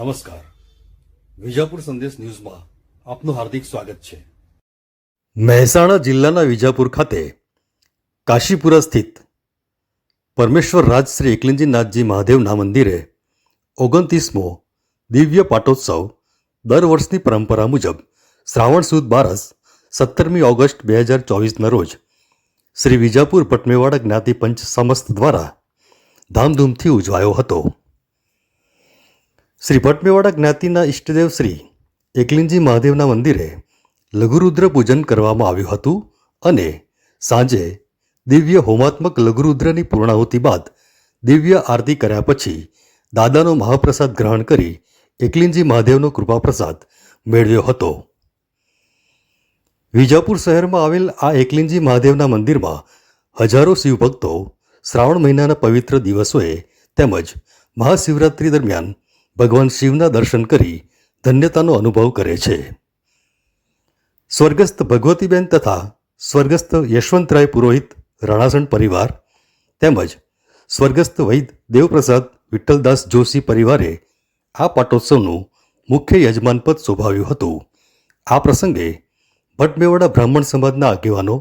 નમસ્કાર. વિજાપુર સંદેશ ન્યૂઝમાં આપનું હાર્દિક સ્વાગત છે. મહેસાણા જિલ્લાના વિજાપુર ખાતે કાશીપુરા સ્થિત પરમેશ્વર રાજ શ્રી એકલિંગજીનાથજી મહાદેવના મંદિરે 29મો દિવ્ય પાટોત્સવ દર વર્ષની પરંપરા મુજબ શ્રાવણ સુદ બારસ 17મી ઓગસ્ટ 2024ના રોજ શ્રી વિજાપુર પટમેવાડા જ્ઞાતિ પંચ સમસ્ત દ્વારા ધામધૂમથી ઉજવાયો હતો. શ્રી ભટમેવાડા જ્ઞાતિના ઇષ્ટદેવ શ્રી એકલિંગજી મહાદેવના મંદિરે લઘુરુદ્ર પૂજન કરવામાં આવ્યું હતું અને સાંજે દિવ્ય હોમાત્મક લઘુરુદ્રની પૂર્ણાહુતિ બાદ દિવ્ય આરતી કર્યા પછી દાદાનો મહાપ્રસાદ ગ્રહણ કરી એકલિંગજી મહાદેવનો કૃપાપ્રસાદ મેળવ્યો હતો. વિજાપુર શહેરમાં આવેલ આ એકલિંગજી મહાદેવના મંદિરમાં હજારો શિવભક્તો શ્રાવણ મહિનાના પવિત્ર દિવસોએ તેમજ મહાશિવરાત્રિ દરમિયાન ભગવાન શિવના દર્શન કરી ધન્યતાનો અનુભવ કરે છે. સ્વર્ગસ્થ ભગવતીબેન તથા સ્વર્ગસ્થ યશવંતરાય પુરોહિત રણાસણ પરિવાર તેમજ સ્વર્ગસ્થ વૈદ દેવપ્રસાદ વિઠ્ઠલદાસ જોશી પરિવારે આ પાટોત્સવનું મુખ્ય યજમાનપદ શોભાવ્યું હતું. આ પ્રસંગે ભટમેવાડા બ્રાહ્મણ સમાજના આગેવાનો,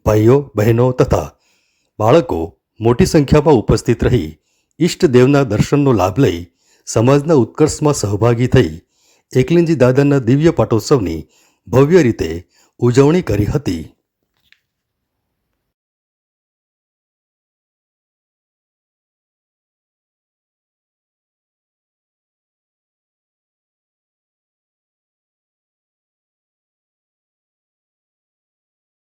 ભાઈઓ બહેનો તથા બાળકો મોટી સંખ્યામાં ઉપસ્થિત રહી ઈષ્ટદેવના દર્શનનો લાભ લઈ સમાજના ઉત્કર્ષમાં સહભાગી થઈ એકલિંગજી દાદાના દિવ્ય પાટોત્સવની ભવ્ય રીતે ઉજવણી કરી હતી.